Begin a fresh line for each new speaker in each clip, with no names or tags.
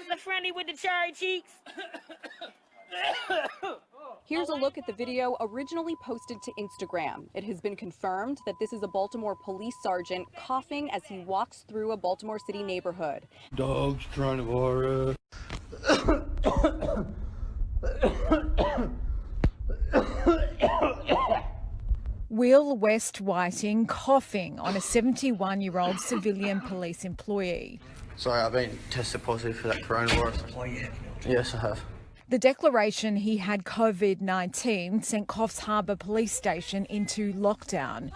officer friendly with the cherry cheeks.
Here's a look at the video originally posted to Instagram. It has been confirmed that this is a Baltimore police sergeant coughing as he walks through a Baltimore City neighborhood.
Dogs trying to borrow.
Will West Whiting coughing on a 71-year-old civilian police employee.
Sorry, I've been tested positive for that coronavirus. Oh, yeah. Yes, I have.
The declaration he had COVID-19 sent Coffs Harbour Police Station into lockdown.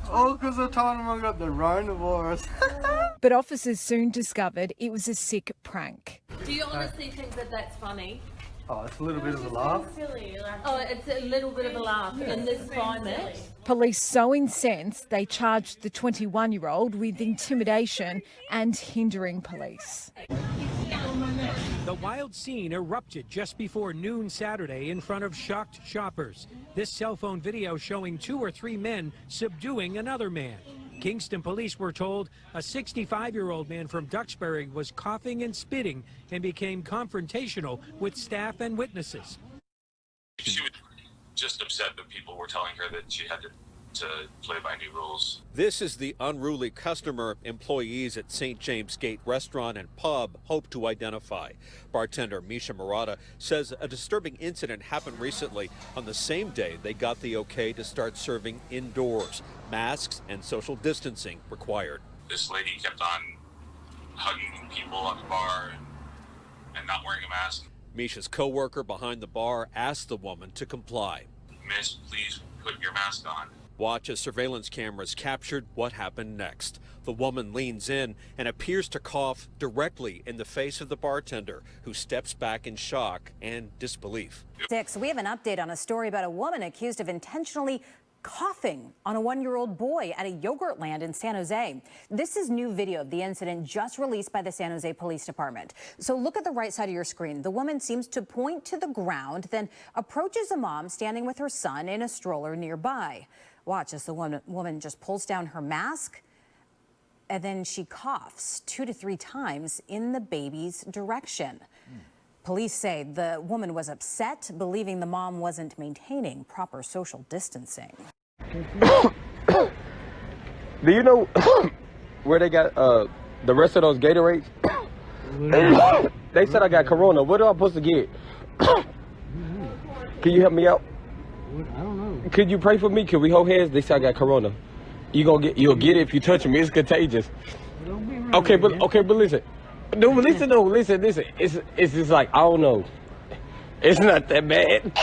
Oh, because I told him I got the coronavirus.
But officers soon discovered it was a sick prank.
Do you honestly think that that's funny?
Oh, it's a little bit of a laugh.
Oh, it's a little bit of a laugh in this climate.
Police so incensed they charged the 21-year-old with intimidation and hindering police.
The wild scene erupted just before noon Saturday in front of shocked shoppers. This cell phone video showing 2 or 3 men subduing another man. Kingston police were told a 65-year-old man from Duxbury was coughing and spitting and became confrontational with staff and witnesses.
She was just upset that people were telling her that she had to play by new rules.
This is the unruly customer employees at St. James Gate Restaurant and Pub hope to identify. Bartender Misha Murata says a disturbing incident happened recently on the same day they got the okay to start serving indoors. Masks and social distancing required.
This lady kept on hugging people at the bar and not wearing a mask.
Misha's co-worker behind the bar asked the woman to comply.
Miss, please put your mask on.
Watch as surveillance cameras captured what happened next. The woman leans in and appears to cough directly in the face of the bartender, who steps back in shock and disbelief.
6, we have an update on a story about a woman accused of intentionally coughing on a 1-year-old boy at a Yogurtland in San Jose. This is new video of the incident just released by the San Jose Police Department. So look at the right side of your screen. The woman seems to point to the ground, then approaches a mom standing with her son in a stroller nearby. Watch as the woman just pulls down her mask, and then she coughs 2 to 3 times in the baby's direction. Police say the woman was upset, believing the mom wasn't maintaining proper social distancing.
Do you know where they got the rest of those Gatorades? They said I got corona. What am I supposed to get? Can you help me out?
I don't know.
Could you pray for me? Can we hold hands? They said I got corona. You'll get it if you touch me. It's contagious. Okay, but listen. No, listen. It's just like, I don't know. It's not that bad.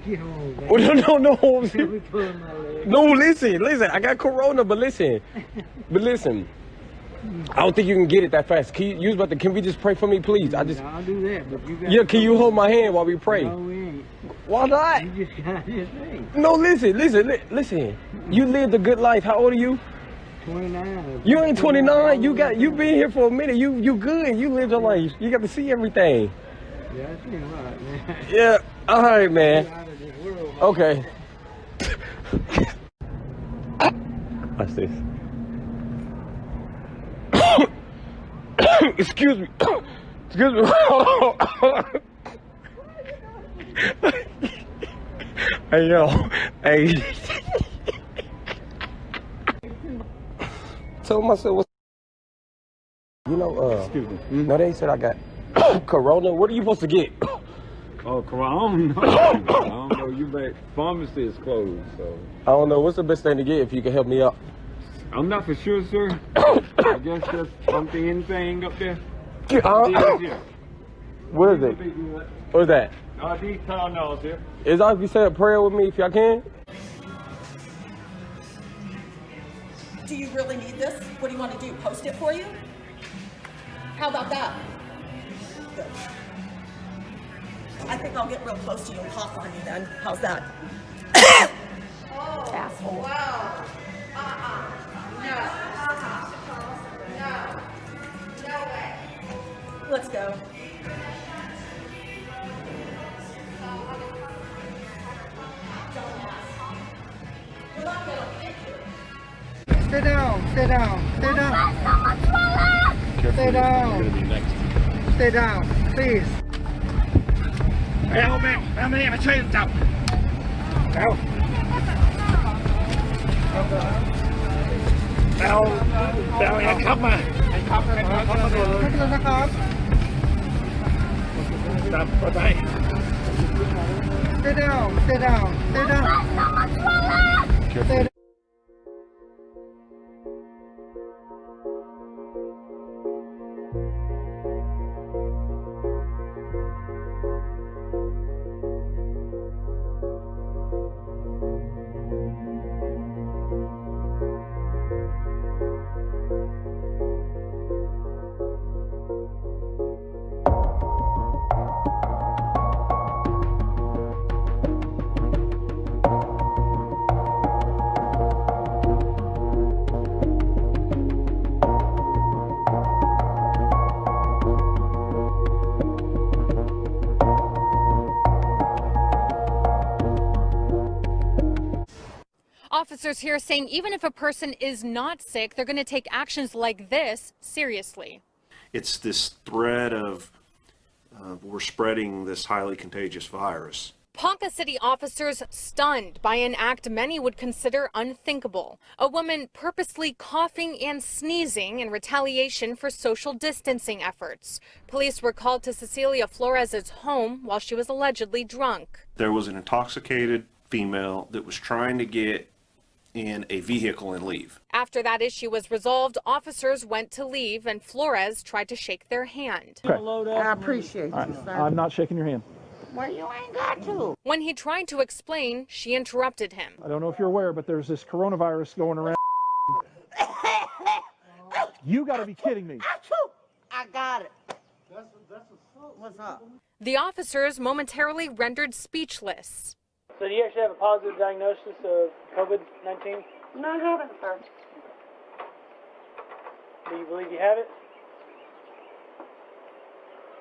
No. No, listen. I got corona, but listen. I don't think you can get it that fast. Can we just pray for me, please?
I'll do that, but you got.
Yeah, can you hold my hand while we pray?
No, we ain't.
Why not?
You just got this thing.
No, listen. You lived a good life. How old are you?
29.
You ain't 29. You been here for a minute. You good. You lived your life. You got to see everything.
Yeah, I see right, man.
Yeah. All right, man. Okay. Watch this. Excuse me. Hey, yo. Hey. Tell myself what's. You know,
Excuse me.
No, they said I got corona. What are you supposed to get?
Oh, corona. I don't know. You bet. Pharmacy is closed, so.
I don't know. What's the best thing to get if you can help me out?
I'm not for sure, sir. I guess that's something thing up there.
What is it? What is that?
These Tylenols here.
Is all if you say a prayer with me if y'all can?
Do you really need this? What do you want to do? Post it for you? How about that? Good. I think I'll get real close to you and cough on you then. How's that?
Oh, asshole.
Wow. No way. Let's go.
Sit down.
Okay.
Stay down. Stay down, please. Help me. Help me. I'm trying to stop. Help. Help. Help me. Stop. Bye. Stay down. Stay down. Stay down. Stay down.
Officers here saying even if a person is not sick, they're going to take actions like this seriously.
It's this threat of we're spreading this highly contagious virus.
Ponca City officers stunned by an act many would consider unthinkable. A woman purposely coughing and sneezing in retaliation for social distancing efforts. Police were called to Cecilia Flores's home while she was allegedly drunk.
There was an intoxicated female that was trying to get in a vehicle and leave.
After that issue was resolved, officers went to leave and Flores tried to shake their hand.
Okay. I appreciate you, sir.
I'm not shaking your hand.
Well, you ain't got to.
When he tried to explain, she interrupted him.
I don't know if you're aware, but there's this coronavirus going around. You got to be kidding me.
I got it. What's up?
The officers momentarily rendered speechless.
So do you actually have a positive diagnosis of COVID-19?
No, I haven't, sir.
Do you believe you have it?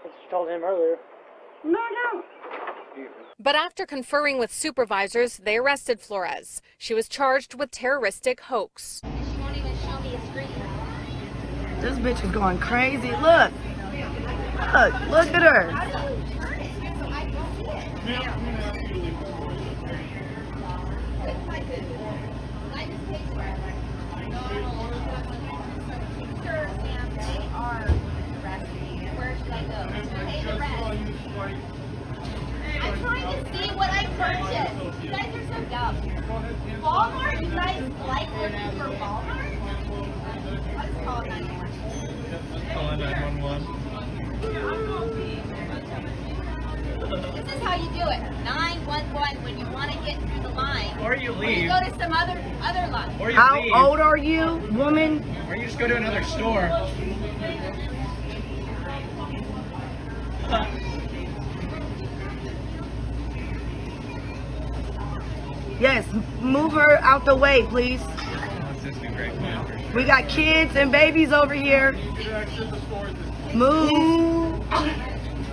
That's what you told him earlier.
No, I don't.
But after conferring with supervisors, they arrested Flores. She was charged with terroristic hoax.
She won't even show me a screen.
This bitch is going crazy. Look. Look at her.
I'm trying to see what I purchased. You guys are so dumb. Walmart? You guys like working for Walmart? Let's call 911.
Call 911.
This is how you do it. 911 when you want to get through the line.
Or you leave.
Or you go to some other line.
Or you
How
leave.
old are you, woman?
Or you just go to another store.
Yes, move her out the way, please. We got kids and babies over here. Move.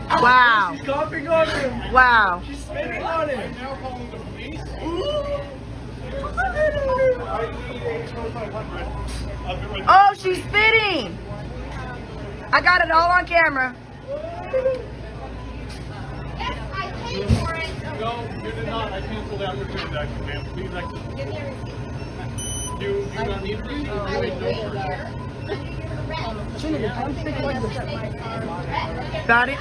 Wow.
She's coughing on him.
Wow.
She's spitting on him. Now calling the police.
Oh, she's spitting. I got it all on camera.
Yes, I paid for it.
No, you did not. I canceled the opportunity, actually, ma'am. Please exit.
Give me a receipt.
You don't need to read.
I will wait here.
Got it?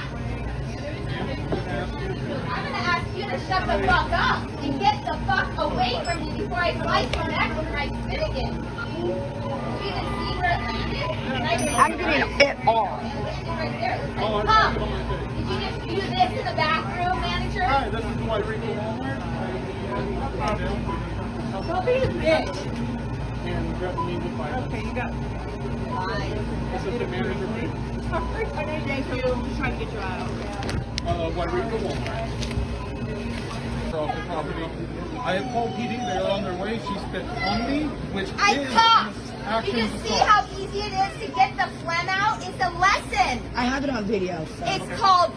I'm gonna ask you to shut the fuck up and get the fuck away from me before I slice your neck with my spit again. You even see where it landed?
I'm getting it all.
Right there. Come. Did you just do this in the bathroom, manager?
Hi, this is White Rico Walmart.
Don't be a bitch.
And threaten me with violence.
Okay, you got it.
This is the manager, please.
Thank you. I'm just trying to get you out.
White Rico Walmart. Off the property. I have called PD. They are on their way. She spit on me, which
I
is
coughed.
action
You can see how easy it is to get the phlegm out? It's a lesson.
I have it on video. So.
It's called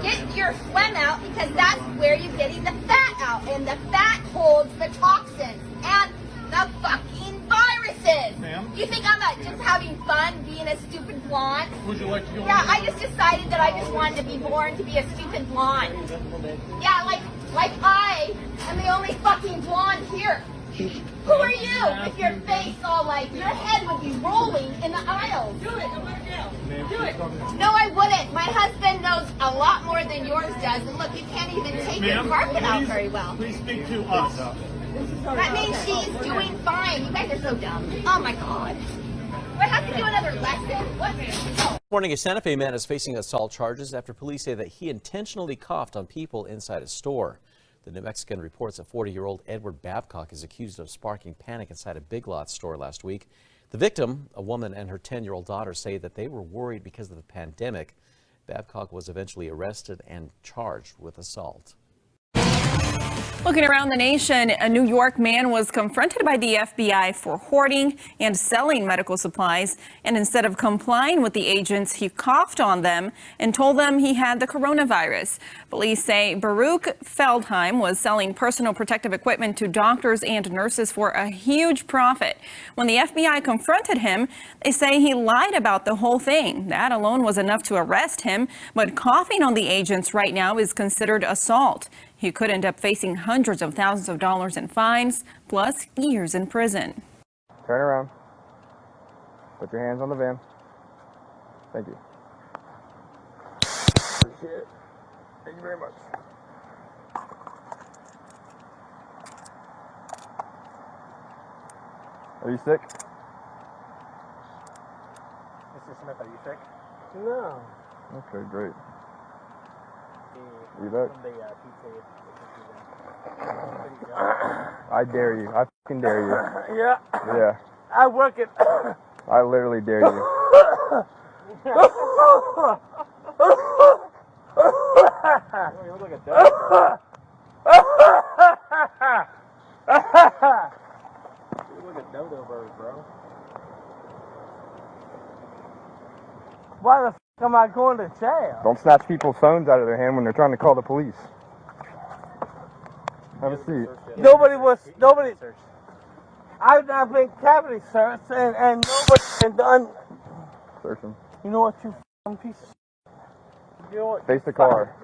get your phlegm out because that's where you're getting the fat out. And the fat holds the toxins and the fucking viruses.
ma'am?
You think I'm just having fun being a stupid blonde?
Would you like to go?
Yeah, I just decided that I just wanted to be born to be a stupid blonde. Yeah, like I am the only fucking blonde here. Who are you with your face all like, your head would be rolling in the aisles? Do it, I'm gonna go. Do it. No, I wouldn't. My husband knows a lot more than yours does. And look, you can't even take your carpet out very well.
Please speak to us.
That means she's doing fine. You guys are so dumb. Oh my God. Do I have to do another lesson? What?
This morning, a Santa Fe man is facing assault charges after police say that he intentionally coughed on people inside a store. The New Mexican reports that 40-year-old Edward Babcock is accused of sparking panic inside a Big Lots store last week. The victim, a woman, and her 10-year-old daughter say that they were worried because of the pandemic. Babcock was eventually arrested and charged with assault.
Looking around the nation, a New York man was confronted by the FBI for hoarding and selling medical supplies, and instead of complying with the agents, he coughed on them and told them he had the coronavirus. Police say Baruch Feldheim was selling personal protective equipment to doctors and nurses for a huge profit. When the FBI confronted him, they say he lied about the whole thing. That alone was enough to arrest him, but coughing on the agents right now is considered assault. He could end up facing hundreds of thousands of dollars in fines, plus years in prison.
Turn around. Put your hands on the van. Thank you. Appreciate it. Thank you very much. Are you sick?
Mr. Smith, are you sick?
No. Okay, great. You bet. I dare you. I fucking dare you.
Yeah.
Yeah.
I work it.
I literally dare you.
You look like a dog. You look like a dodo bird, bro. Why the f am I going to jail?
Don't snatch people's phones out of their hand when they're trying to call the police. Have a seat.
Nobody. I've not been cavity searched and nobody been done.
Search them.
You know what, you f***ing piece of shit? You know what?
Face the car.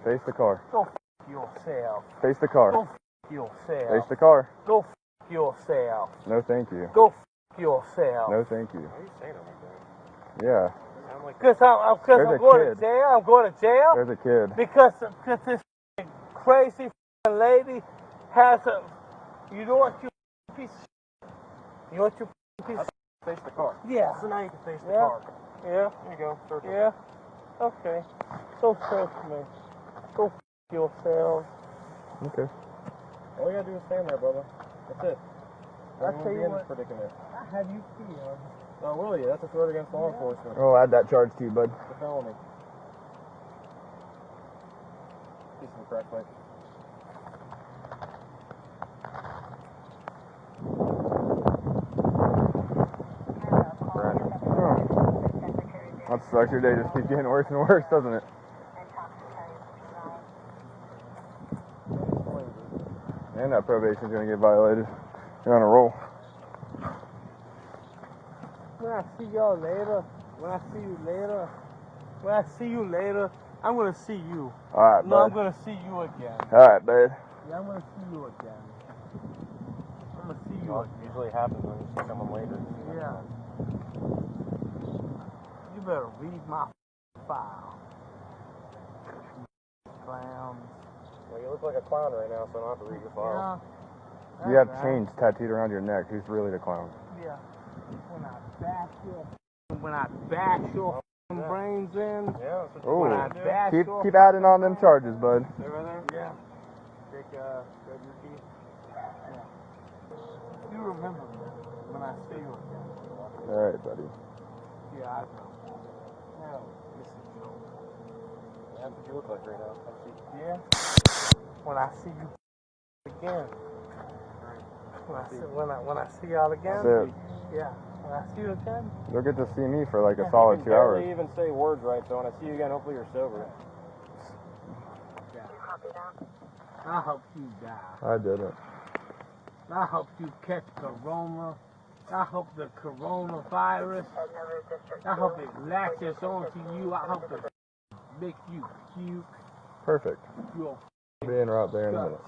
Face the car.
Go f*** yourself.
Face the car.
Go f*** yourself.
Face the car.
Go f*** yourself.
No, thank you.
Go f*** yourself.
No, thank you.
Why are you saying it like that?
Yeah.
Because I'm going to jail. I'm going to jail.
There's a kid.
Because this crazy lady has a. You know what, you piece of shit? You know what, you piece of shit?
Face the car.
Yeah.
So now you can face the
Yeah.
car.
Yeah.
There you go. Circle.
Yeah. Okay. So search me. Go f*** yourself.
Okay.
All you gotta do is stand there, brother. That's it.
I'll tell you
in
what.
this predicament. How do you feel? Oh, will you? That's a threat against law enforcement.
I'll add that charge to you, bud.
It's a felony. Piece of crack pipe.
That sucks. Your day just keeps getting worse and worse, doesn't it? And that probation's gonna get violated. You're on a roll.
When I see y'all later, when I see you later, when I see you later, I'm gonna see you.
Alright,
No,
bud.
I'm gonna see you again.
Alright, bud.
Yeah, I'm gonna see you again. I'm gonna see you again.
Usually happens when you see someone later.
Yeah. You better read my file. Clowns.
Well, you look like a clown right now, so I don't have to read your file.
Yeah.
You have
That's
chains tattooed around your neck. Who's really the clown?
Yeah. When I bash your brains in. Yeah.
Oh,
When I bash your
keep adding on them charges, bud.
Stay right there? Yeah. Take grab your key. Yeah. You remember me when I see you again.
All right, buddy.
Yeah, I know. No, this is Joe.
That's what you look like right now.
Yeah. When I see you again. When I see y'all again.
That's it.
Yeah. When I see you again.
You'll get to see me for like a solid 2 hours.
You even say words right, so when I see you again, hopefully you're sober. Yeah. I hope you die.
I didn't.
I hope you catch corona I hope the coronavirus, I hope it latches onto you. I hope it makes you puke.
Perfect.
You'll
Be in right there in a minute.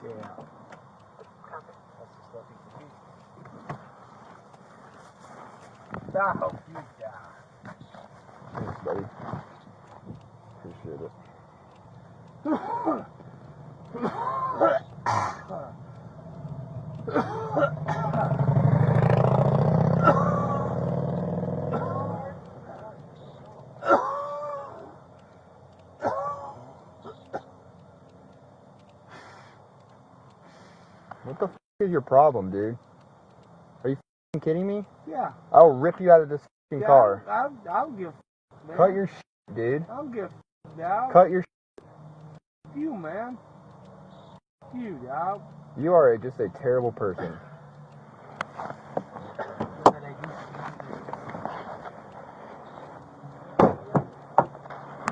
I hope you die.
Thanks, buddy. Appreciate it. What the f is your problem, dude? Are you f kidding me?
Yeah.
I'll rip you out of this f car.
I'll give man.
Cut your shit, dude.
I'll give dog.
Cut your shit.
You, man. You, dog.
You are just a terrible person.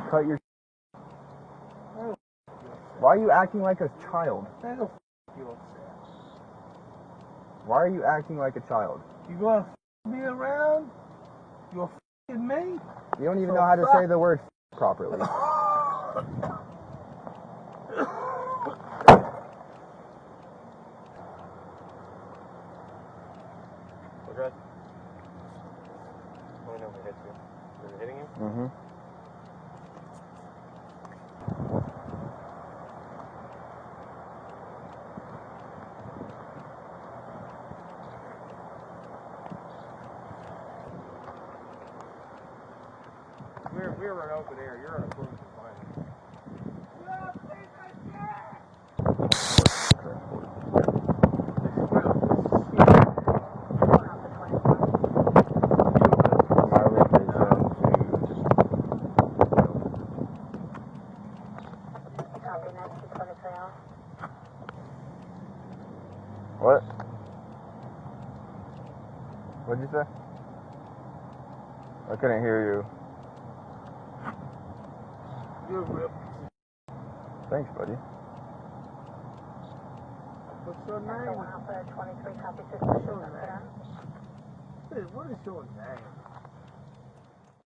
Cut your shit. Why are you acting like a child? Why are you acting like a child?
You gonna be around? You're f***ing me?
You don't even know how to say the word f properly.
Okay. Let me know if it hits you. Is it hitting you?
Mm-hmm.
We're in open air. You're in a closed confinement.
What? What'd you say? I couldn't hear you.
You're real.
Thanks, buddy.
What's your name? What is your name?